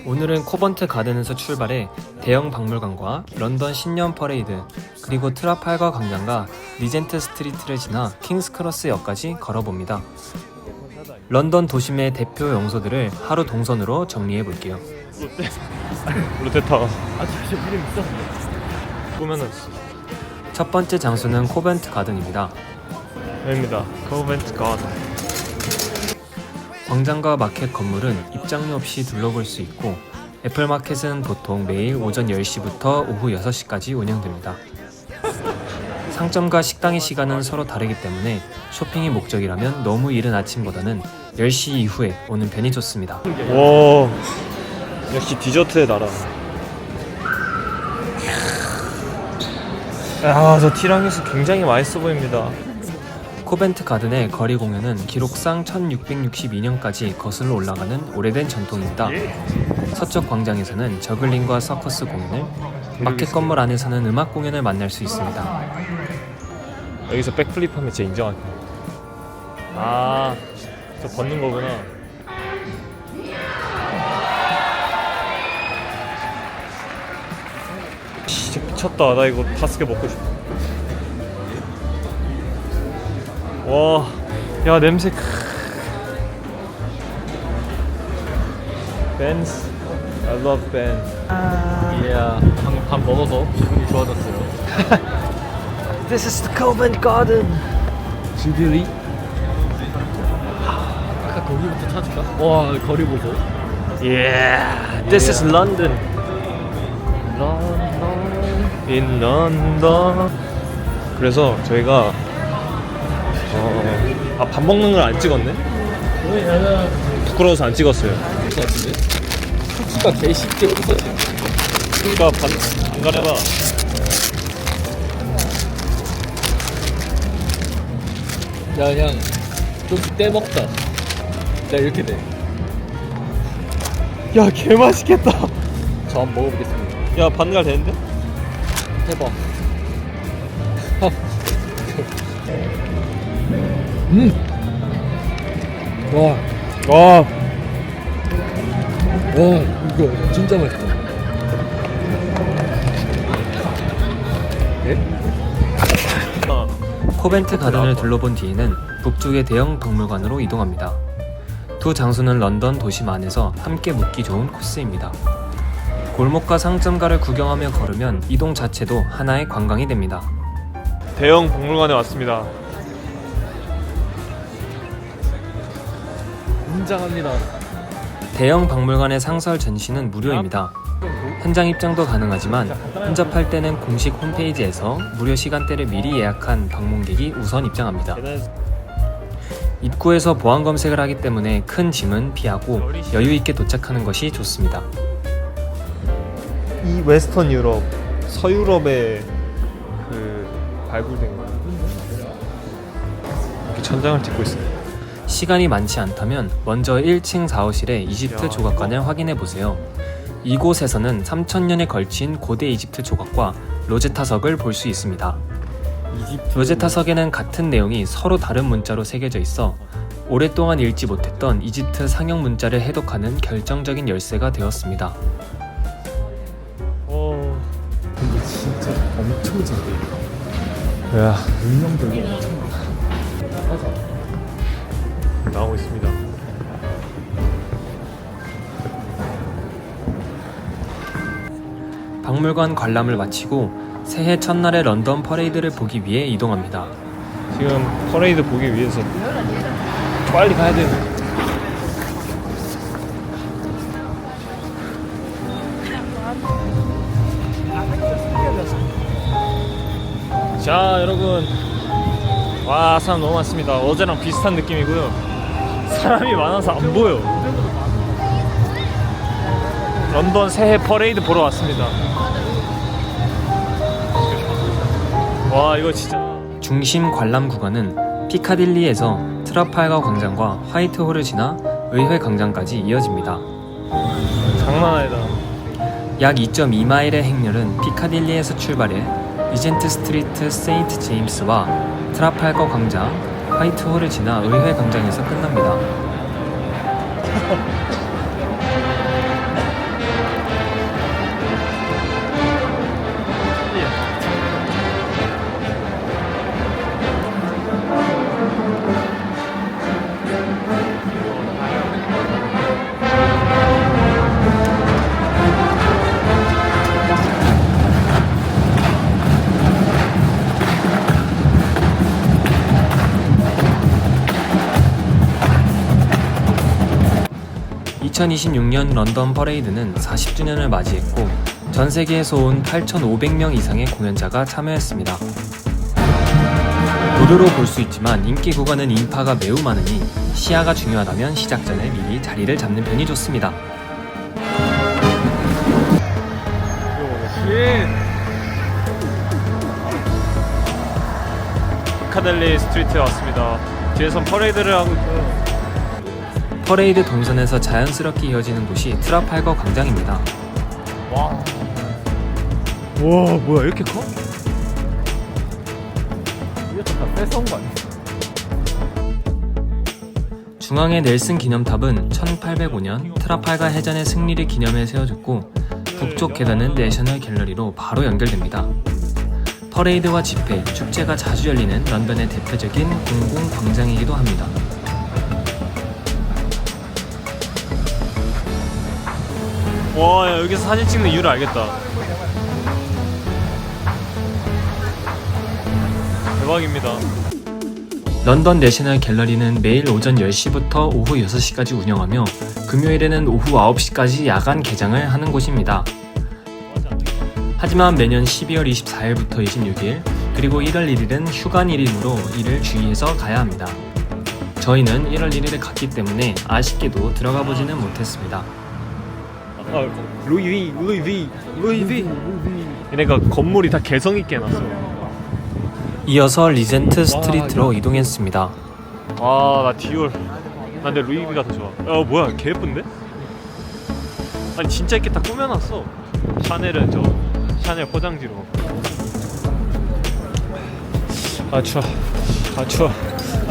오늘은 코번트 가든에서 출발해 대형 박물관과 런던 신년 퍼레이드, 그리고 트라팔가 광장과 리젠트 스트리트를 지나 킹스크로스역까지 걸어봅니다. 런던 도심의 대표 명소들을 하루 동선으로 정리해볼게요. 롯데타워. 진짜 이름 있어? 꾸며놨어. 첫 번째 장소는 코벤트 가든입니다. 여기입니다. 코벤트 가든. 광장과 마켓 건물은 입장료 없이 둘러볼 수 있고, 애플마켓은 보통 매일 오전 10시부터 오후 6시까지 운영됩니다. 상점과 식당의 시간은 서로 다르기 때문에 쇼핑이 목적이라면 너무 이른 아침보다는 10시 이후에 오는 편이 좋습니다. 와, 역시 디저트의 나라. 저 티라미수 굉장히 맛있어 보입니다. 코벤트 가든의 거리 공연은 기록상 1662년까지 거슬러 올라가는 오래된 전통입니다. 서쪽 광장에서는 저글링과 서커스 공연을, 마켓 건물 안에서는 음악 공연을 만날 수 있습니다. 여기서 백플립하면 진짜 인정할게요. 저 벗는 거구나. 진짜 미쳤다. 나 이거 5개 먹고 싶어. 와, 야 냄새. 벤스, I love Benz. 방금 밥 먹어서 기분이 좋아졌어요. This is the Covent Garden. 지들이 아까 거기부터 찾을까? 와 거리 보소. This is London. In London. 그래서 저희가 밥 먹는 걸 안 찍었네? 부끄러워서 안 찍었어요. 것 같은데? 후추가 개 쉽게 부서져. 그러니까 안 가려봐. 야 그냥 좀 떼먹다. 야 이렇게 돼. 야, 개 맛있겠다. 저 한번 먹어보겠습니다. 야, 반갈 되는데? 해봐. 와, 이거 진짜 맛있다. 코벤트 가든을 둘러본 뒤에는 북쪽의 대형 박물관으로 이동합니다. 두 장소는 런던 도심 안에서 함께 묵기 좋은 코스입니다. 골목과 상점가를 구경하며 걸으면 이동 자체도 하나의 관광이 됩니다. 대형 박물관에 왔습니다. 웅장합니다. 대형 박물관의 상설 전시는 무료입니다. 현장 입장도 가능하지만 혼잡할 때는 공식 홈페이지에서 무료 시간대를 미리 예약한 방문객이 우선 입장합니다. 입구에서 보안 검색을 하기 때문에 큰 짐은 피하고 여유 있게 도착하는 것이 좋습니다. 이 웨스턴 유럽, 서유럽의 그 발굴된 거. 이렇게 천장을 찍고 있어요. 시간이 많지 않다면 먼저 1층 4호실의 이집트 조각관을 확인해보세요. 이곳에서는 3000년에 걸친 고대 이집트 조각과 로제타석을 볼 수 있습니다. 로제타석에는 같은 내용이 서로 다른 문자로 새겨져 있어 오랫동안 읽지 못했던 이집트 상형 문자를 해독하는 결정적인 열쇠가 되었습니다. 근데 진짜 엄청 작아. 야, 운명들이 엄청 작아. 나오고 있습니다. 박물관 관람을 마치고 새해 첫날의 런던 퍼레이드를 보기 위해 이동합니다. 지금 퍼레이드 보기 위해서 빨리 가야 되는. 자, 여러분, 와, 사람 너무 많습니다. 어제랑 비슷한 느낌이고요. 사람이 많아서 안 보여. 런던 새해 퍼레이드 보러 왔습니다. 와, 이거 진짜. 중심 관람 구간은 피카딜리에서 트라팔가 광장과 화이트홀을 지나 의회 광장까지 이어집니다. 장난 아니다. 약 2.2마일의 행렬은 피카딜리에서 출발해 리젠트 스트리트 세인트 제임스와 트라팔거 광장, 화이트홀을 지나 의회 광장에서 끝납니다. (2026년) 런던 퍼레이드는 40주년을 맞이했고 전 세계에서 온 8,500명 이상의 공연자가 참여했습니다. 무료로 볼 수 있지만 인기 구간은 인파가 매우 많으니 시야가 중요하다면 시작 전에 미리 자리를 잡는 편이 좋습니다. 피카델리 스트리트에 왔습니다. 뒤에선 퍼레이드를 하고 있고요. 퍼레이드 동선에서 자연스럽게 이어지는 곳이 트라팔거 광장입니다. 와 뭐야 이렇게 커? 이거 다 뺏어온 거 아니야? 중앙의 넬슨 기념탑은 1805년 트라팔가 해전의 승리를 기념해 세워졌고 북쪽 계단은 내셔널 갤러리로 바로 연결됩니다. 퍼레이드와 집회, 축제가 자주 열리는 런던의 대표적인 공공 광장이기도 합니다. 와 야, 여기서 사진 찍는 이유를 알겠다. 대박입니다. 런던 내셔널 갤러리는 매일 오전 10시부터 오후 6시까지 운영하며 금요일에는 오후 9시까지 야간 개장을 하는 곳입니다. 하지만 매년 12월 24일부터 26일 그리고 1월 1일은 휴관일이므로 이를 주의해서 가야 합니다. 저희는 1월 1일에 갔기 때문에 아쉽게도 들어가 보지는 못했습니다. 루이비 얘네가 건물이 다 개성있게 해놨어. 이어서 리젠트 스트리트로 이동했습니다. 나 디올. 난 내 루이비가 더 좋아. 뭐야 개 예쁜데? 아니 진짜 이렇게 다 꾸며놨어. 샤넬은 저 샤넬 포장지로.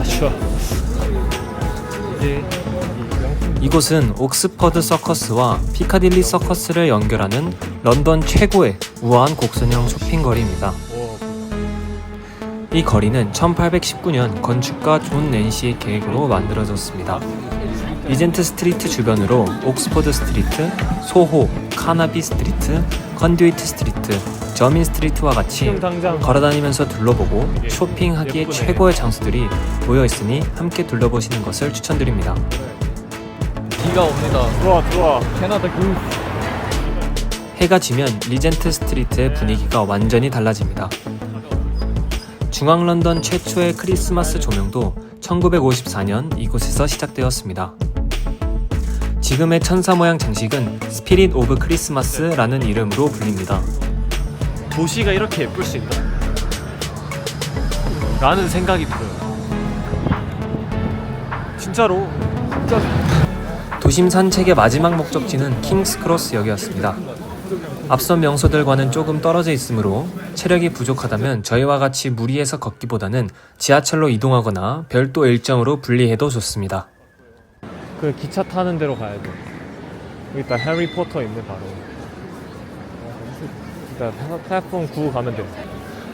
추워. 이제 이곳은 옥스퍼드 서커스와 피카딜리 서커스를 연결하는 런던 최고의 우아한 곡선형 쇼핑거리입니다. 이 거리는 1819년 건축가 존 낸시의 계획으로 만들어졌습니다. 리젠트 스트리트 주변으로 옥스퍼드 스트리트, 소호, 카나비 스트리트, 컨듀이트 스트리트, 저민 스트리트와 같이 걸어다니면서 둘러보고 쇼핑하기에 최고의 장소들이 모여있으니 함께 둘러보시는 것을 추천드립니다. 비가 옵니다. 들어와. 캐나다 그 해가 지면 리젠트 스트리트의 분위기가 완전히 달라집니다. 중앙 런던 최초의 크리스마스 조명도 1954년 이곳에서 시작되었습니다. 지금의 천사 모양 장식은 스피릿 오브 크리스마스라는 이름으로 불립니다. 도시가 이렇게 예쁠 수 있나? 라는 생각이 들어요. 진짜로. 도심 산책의 마지막 목적지는 킹스크로스역이었습니다. 앞선 명소들과는 조금 떨어져 있으므로 체력이 부족하다면 저희와 같이 무리해서 걷기보다는 지하철로 이동하거나 별도 일정으로 분리해도 좋습니다. 그 기차 타는 데로 가야 돼. 여기 있다 해리포터 있네 바로. 일단 플랫폼 9 가면 돼.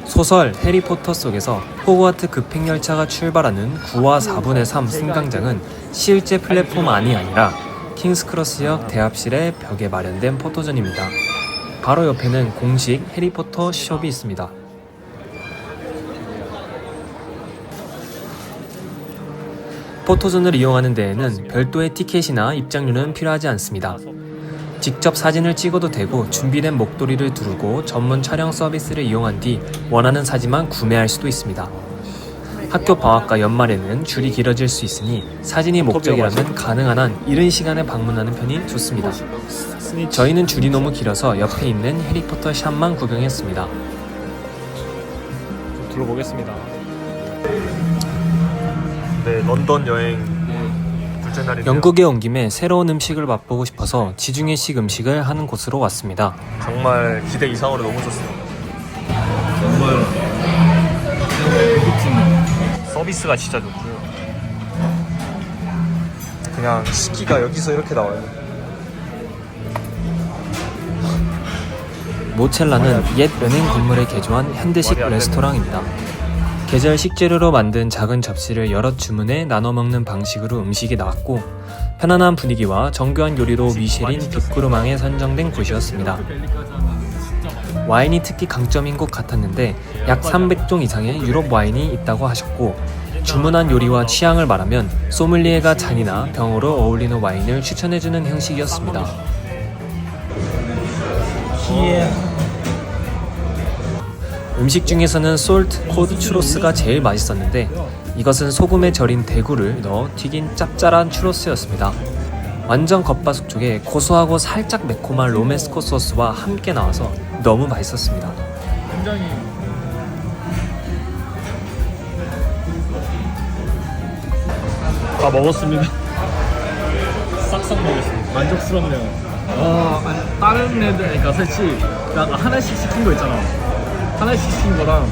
소설 해리포터 속에서 호그와트 급행열차가 출발하는 9와 4분의 3 승강장은 실제 플랫폼 안이 아니라 킹스크로스역 대합실의 벽에 마련된 포토존입니다. 바로 옆에는 공식 해리포터 숍이 있습니다. 포토존을 이용하는 데에는 별도의 티켓이나 입장료는 필요하지 않습니다. 직접 사진을 찍어도 되고 준비된 목도리를 두르고 전문 촬영 서비스를 이용한 뒤 원하는 사진만 구매할 수도 있습니다. 학교 방학과 연말에는 줄이 길어질 수 있으니 사진이 목적이라면 가능한 한 이른 시간에 방문하는 편이 좋습니다. 저희는 줄이 너무 길어서 옆에 있는 해리포터 샵만 구경했습니다. 둘러보겠습니다. 네, 런던 여행 둘째 날인데요. 영국에 온 김에 새로운 음식을 맛보고 싶어서 지중해식 음식을 하는 곳으로 왔습니다. 정말 기대 이상으로 너무 좋습니다. 정말 서비스가 진짜 좋고요. 그냥 식기가 여기서 이렇게 나와요. 모첼라는 옛 은행 건물에 개조한 현대식 말이 안 되네. 레스토랑입니다. 계절 식재료로 만든 작은 접시를 여러 주문에 나눠 먹는 방식으로 음식이 나왔고 편안한 분위기와 정교한 요리로 미쉐린 빅구르망에 선정된 곳이었습니다. 와인이 특히 강점인 것 같았는데 약 300종 이상의 유럽 와인이 있다고 하셨고 주문한 요리와 취향을 말하면 소믈리에가 잔이나 병으로 어울리는 와인을 추천해주는 형식이었습니다. 음식 중에서는 솔트 코드 추로스가 제일 맛있었는데 이것은 소금에 절인 대구를 넣어 튀긴 짭짤한 추로스였습니다. 완전 겉바속촉에 고소하고 살짝 매콤한 로메스코 소스와 함께 나와서 너무 맛있었습니다. 굉장히 다 먹었습니다. 싹싹 먹었습니다. 만족스럽네요. 아니, 다른 애들, 그러니까 사실 약간 하나씩 시킨 거 있잖아. 하나씩 시킨 거랑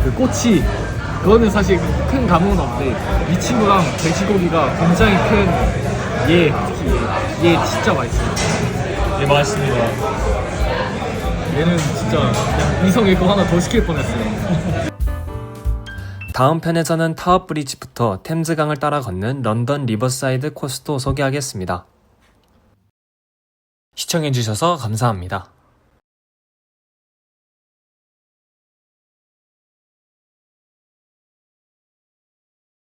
그 꼬치, 그거는 사실 큰 감흥은 없는데 이 친구랑 돼지고기가 굉장히 큰 얘, 특히 얘 진짜 맛있어요. 얘 맛있습니다. 얘는 진짜 그냥 이성 읽고 하나 더 시킬 뻔했어요. 다음 편에서는 타워 브리지부터 템즈강을 따라 걷는 런던 리버사이드 코스도 소개하겠습니다. 시청해주셔서 감사합니다.